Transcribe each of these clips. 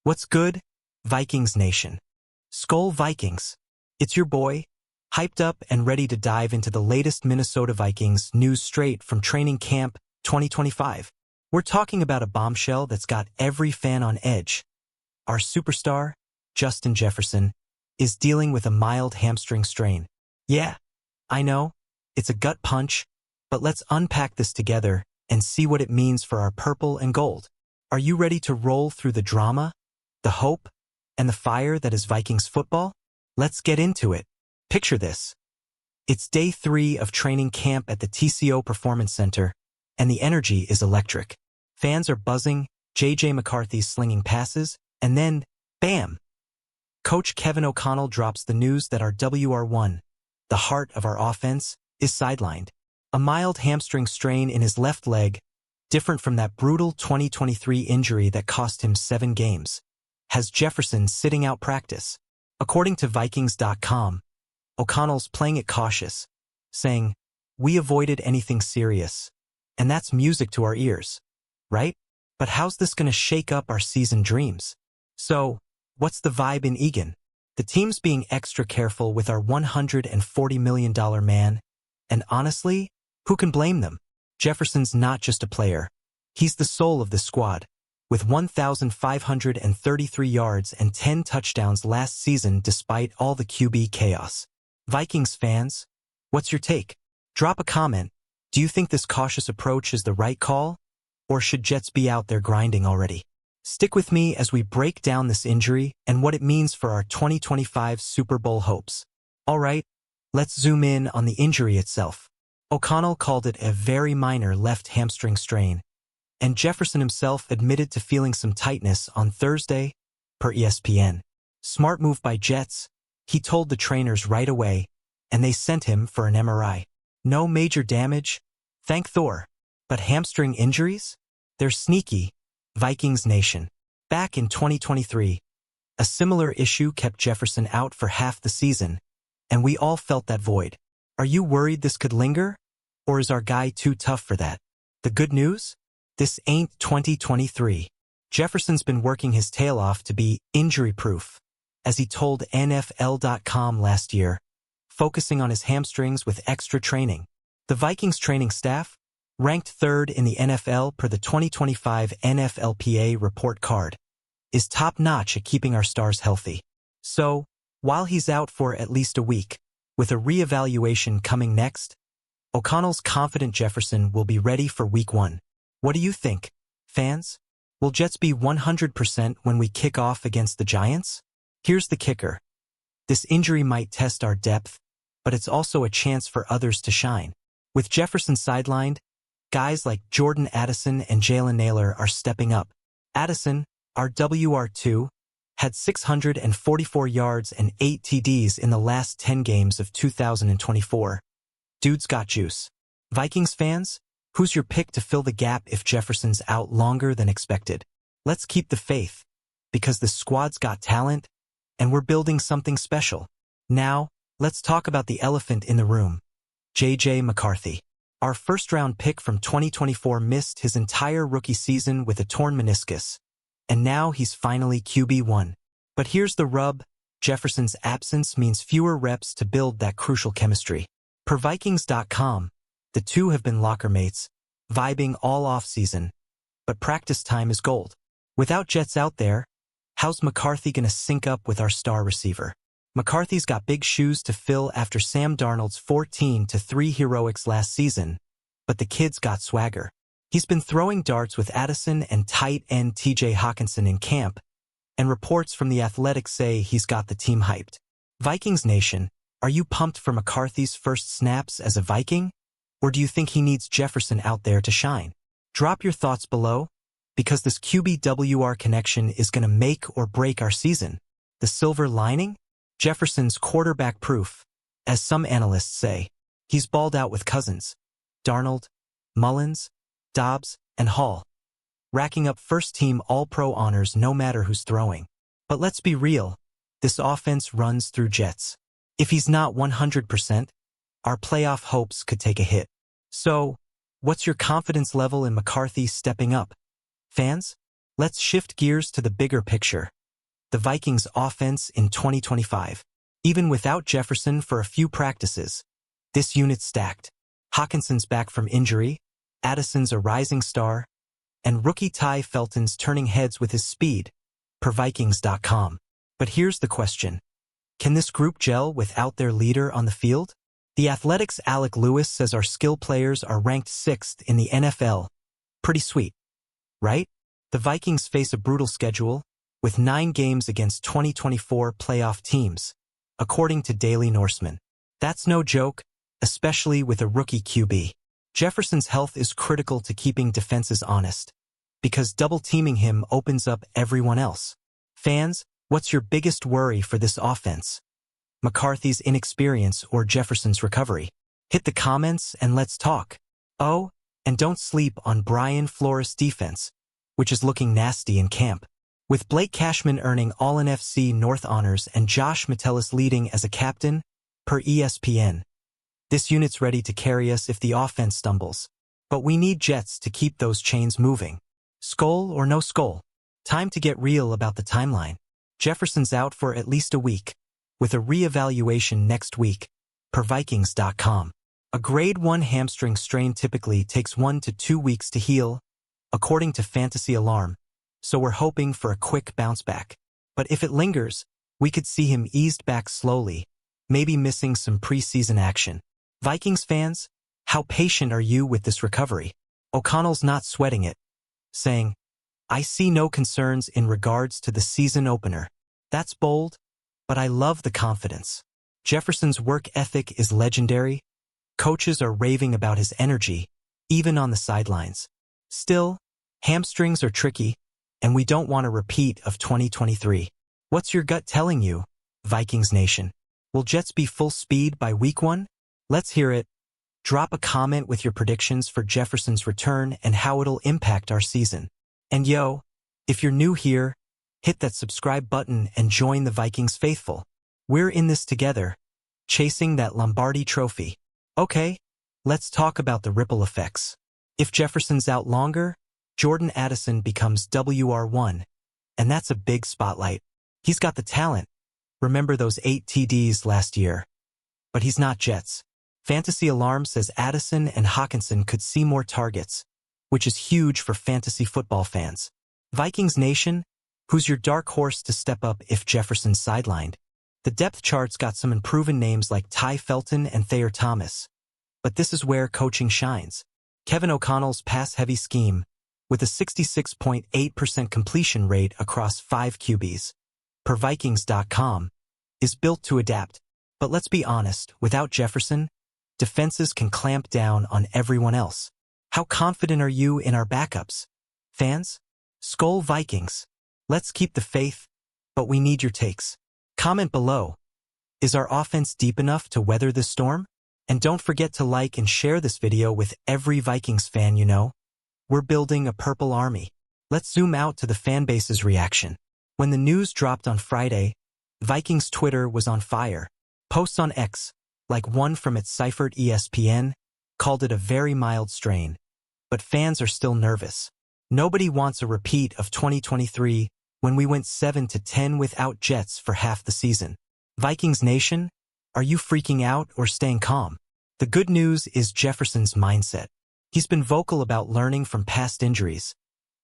What's good, Vikings Nation? Skol Vikings. It's your boy, hyped up and ready to dive into the latest Minnesota Vikings news straight from training camp 2025. We're talking about a bombshell that's got every fan on edge. Our superstar, Justin Jefferson, is dealing with a mild hamstring strain. Yeah, I know, it's a gut punch, but let's unpack this together and see what it means for our purple and gold. Are you ready to roll through the drama, the hope, and the fire that is Vikings football? Let's get into it. Picture this. It's day 3 of training camp at the TCO Performance Center, and the energy is electric. Fans are buzzing, J.J. McCarthy's slinging passes, and then, bam! Coach Kevin O'Connell drops the news that our WR1, the heart of our offense, is sidelined. A mild hamstring strain in his left leg, different from that brutal 2023 injury that cost him 7 games, has Jefferson sitting out practice. According to Vikings.com, O'Connell's playing it cautious, saying, "We avoided anything serious, and that's music to our ears, right? But how's this going to shake up our season dreams?" So, what's the vibe in Egan? The team's being extra careful with our $140 million man, and honestly, who can blame them? Jefferson's not just a player. He's the soul of the squad. With 1,533 yards and 10 touchdowns last season despite all the QB chaos. Vikings fans, what's your take? Drop a comment. Do you think this cautious approach is the right call? Or should Jets be out there grinding already? Stick with me as we break down this injury and what it means for our 2025 Super Bowl hopes. Alright, let's zoom in on the injury itself. O'Connell called it a very minor left hamstring strain, and Jefferson himself admitted to feeling some tightness on Thursday, per ESPN. Smart move by Jets, he told the trainers right away, and they sent him for an MRI. No major damage, thank Thor. But hamstring injuries? They're sneaky, Vikings Nation. Back in 2023, a similar issue kept Jefferson out for half the season, and we all felt that void. Are you worried this could linger? Or is our guy too tough for that? The good news? This ain't 2023. Jefferson's been working his tail off to be injury-proof, as he told NFL.com last year, focusing on his hamstrings with extra training. The Vikings training staff, ranked 3rd in the NFL per the 2025 NFLPA report card, is top-notch at keeping our stars healthy. So, while he's out for at least a week, with a reevaluation coming next, O'Connell's confident Jefferson will be ready for Week 1. What do you think, fans? Will Jets be 100% when we kick off against the Giants? Here's the kicker. This injury might test our depth, but it's also a chance for others to shine. With Jefferson sidelined, guys like Jordan Addison and Jalen Nailor are stepping up. Addison, our WR2, had 644 yards and 8 TDs in the last 10 games of 2024. Dude's got juice. Vikings fans, who's your pick to fill the gap if Jefferson's out longer than expected? Let's keep the faith, because the squad's got talent, and we're building something special. Now, let's talk about the elephant in the room. J.J. McCarthy. Our first-round pick from 2024 missed his entire rookie season with a torn meniscus, and now he's finally QB1. But here's the rub, Jefferson's absence means fewer reps to build that crucial chemistry. Per Vikings.com, the two have been locker mates, vibing all offseason, but practice time is gold. Without Jets out there, how's McCarthy gonna sync up with our star receiver? McCarthy's got big shoes to fill after Sam Darnold's 14-3 heroics last season, but the kid's got swagger. He's been throwing darts with Addison and tight end TJ Hawkinson in camp, and reports from The Athletic say he's got the team hyped. Vikings Nation, are you pumped for McCarthy's first snaps as a Viking? Or do you think he needs Jefferson out there to shine? Drop your thoughts below, because this QBWR connection is going to make or break our season. The silver lining? Jefferson's quarterback proof, as some analysts say. He's balled out with Cousins, Darnold, Mullins, Dobbs, and Hall, racking up first-team All-Pro honors no matter who's throwing. But let's be real, this offense runs through Jets. If he's not 100%, our playoff hopes could take a hit. So, what's your confidence level in McCarthy stepping up? Fans, Let's shift gears to the bigger picture. The Vikings' offense in 2025. Even without Jefferson for a few practices, this unit's stacked. Hawkinson's back from injury, Addison's a rising star, and rookie Ty Felton's turning heads with his speed, per Vikings.com. But here's the question. Can this group gel without their leader on the field? The Athletic's Alec Lewis says our skill players are ranked 6th in the NFL. Pretty sweet, right? The Vikings face a brutal schedule, with 9 games against 2024 playoff teams, according to Daily Norseman. That's no joke, especially with a rookie QB. Jefferson's health is critical to keeping defenses honest, because double-teaming him opens up everyone else. Fans, what's your biggest worry for this offense? McCarthy's inexperience or Jefferson's recovery? Hit the comments and let's talk. Oh, and don't sleep on Brian Flores' defense, which is looking nasty in camp. With Blake Cashman earning All-NFC North honors and Josh Metellus leading as a captain, per ESPN. This unit's ready to carry us if the offense stumbles. But we need Jets to keep those chains moving. Skull or no skull? Time to get real about the timeline. Jefferson's out for at least a week, with a re-evaluation next week, per Vikings.com. A grade 1 hamstring strain typically takes 1 to 2 weeks to heal, according to Fantasy Alarm, so we're hoping for a quick bounce back. But if it lingers, we could see him eased back slowly, maybe missing some preseason action. Vikings fans, how patient are you with this recovery? O'Connell's not sweating it, saying, I see no concerns in regards to the season opener. That's bold, but I love the confidence. Jefferson's work ethic is legendary. Coaches are raving about his energy, even on the sidelines. Still, hamstrings are tricky, and we don't want a repeat of 2023. What's your gut telling you, Vikings Nation? Will Jets be full speed by week 1? Let's hear it. Drop a comment with your predictions for Jefferson's return and how it'll impact our season. And yo, if you're new here, hit that subscribe button and join the Vikings faithful. We're in this together, chasing that Lombardi trophy. Okay, let's talk about the ripple effects. If Jefferson's out longer, Jordan Addison becomes WR1, and that's a big spotlight. He's got the talent. Remember those 8 TDs last year? But he's not Jets. Fantasy Alarm says Addison and Hawkinson could see more targets, which is huge for fantasy football fans. Vikings Nation, who's your dark horse to step up if Jefferson's sidelined? The depth chart's got some unproven names like Ty Felton and Thayer Thomas. But this is where coaching shines. Kevin O'Connell's pass-heavy scheme, with a 66.8% completion rate across 5 QBs, per Vikings.com, is built to adapt. But let's be honest, without Jefferson, defenses can clamp down on everyone else. How confident are you in our backups? Fans? Skull Vikings. Let's keep the faith, but we need your takes. Comment below. Is our offense deep enough to weather this storm? And don't forget to like and share this video with every Vikings fan you know. We're building a purple army. Let's zoom out to the fanbase's reaction. When the news dropped on Friday, Vikings Twitter was on fire. Posts on X, like one from its ciphered ESPN, called it a very mild strain. But fans are still nervous. Nobody wants a repeat of 2023 when we went 7-10 without Jets for half the season. Vikings Nation, are you freaking out or staying calm? The good news is Jefferson's mindset. He's been vocal about learning from past injuries,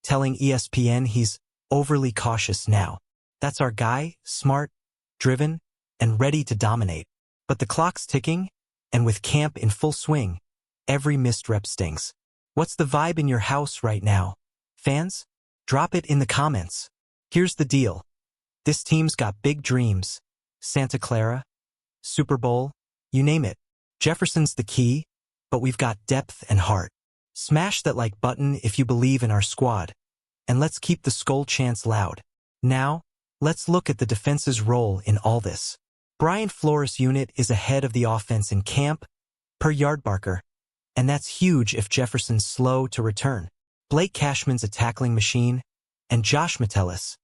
telling ESPN he's overly cautious now. That's our guy, smart, driven, and ready to dominate. But the clock's ticking, and with camp in full swing, every missed rep stings. What's the vibe in your house right now? Fans? Drop it in the comments. Here's the deal. This team's got big dreams. Santa Clara, Super Bowl, you name it. Jefferson's the key, but we've got depth and heart. Smash that like button if you believe in our squad. And let's keep the skull chants loud. Now, let's look at the defense's role in all this. Brian Flores' unit is ahead of the offense in camp, per Yardbarker, and that's huge if Jefferson's slow to return. Blake Cashman's a tackling machine, and Josh Metellus,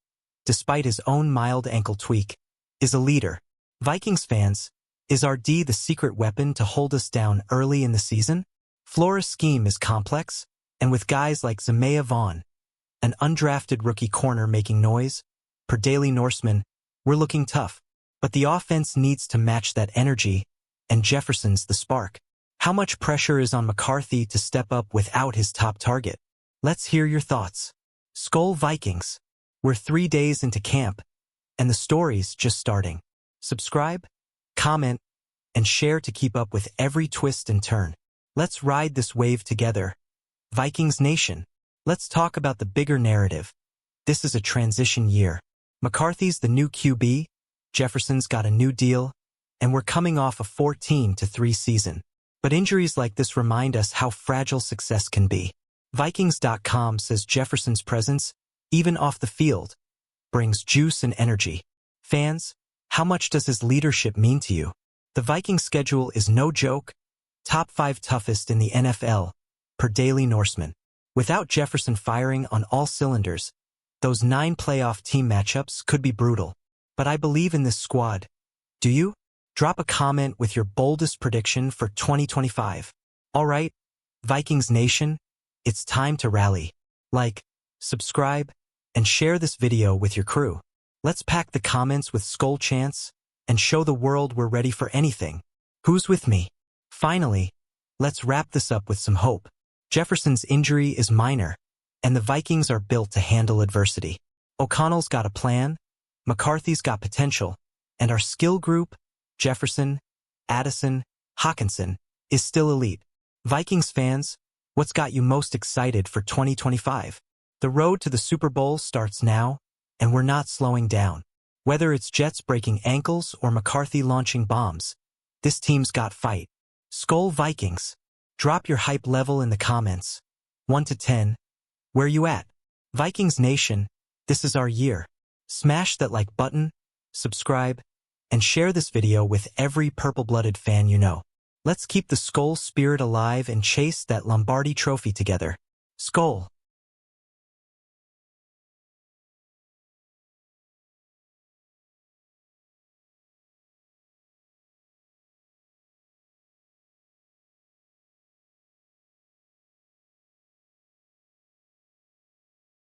despite his own mild ankle tweak, is a leader. Vikings fans, is our D the secret weapon to hold us down early in the season? Flores' scheme is complex, and with guys like Zamea Vaughn, an undrafted rookie corner making noise. Per Daily Norseman, we're looking tough. But the offense needs to match that energy, and Jefferson's the spark. How much pressure is on McCarthy to step up without his top target? Let's hear your thoughts. Skol Vikings. We're 3 days into camp, and the story's just starting. Subscribe, comment, and share to keep up with every twist and turn. Let's ride this wave together. Vikings Nation. Let's talk about the bigger narrative. This is a transition year. McCarthy's the new QB, Jefferson's got a new deal, and we're coming off a 14-3 season. But injuries like this remind us how fragile success can be. Vikings.com says Jefferson's presence, even off the field, brings juice and energy. Fans, how much does his leadership mean to you? The Vikings schedule is no joke. Top 5 toughest in the NFL, per Daily Norseman. Without Jefferson firing on all cylinders, those 9 playoff team matchups could be brutal. But I believe in this squad. Do you? Drop a comment with your boldest prediction for 2025. All right, Vikings Nation, it's time to rally. Like, subscribe, and share this video with your crew. Let's pack the comments with Skol chants and show the world we're ready for anything. Who's with me? Finally, let's wrap this up with some hope. Jefferson's injury is minor, and the Vikings are built to handle adversity. O'Connell's got a plan, McCarthy's got potential, and our skill group, Jefferson, Addison, Hawkinson, is still elite. Vikings fans, what's got you most excited for 2025? The road to the Super Bowl starts now, and we're not slowing down. Whether it's Jets breaking ankles or McCarthy launching bombs, this team's got fight. Skol Vikings. Drop your hype level in the comments. 1 to 10. Where you at? Vikings Nation, this is our year. Smash that like button, subscribe, and share this video with every purple-blooded fan you know. Let's keep the Skol spirit alive and chase that Lombardi trophy together. Skol.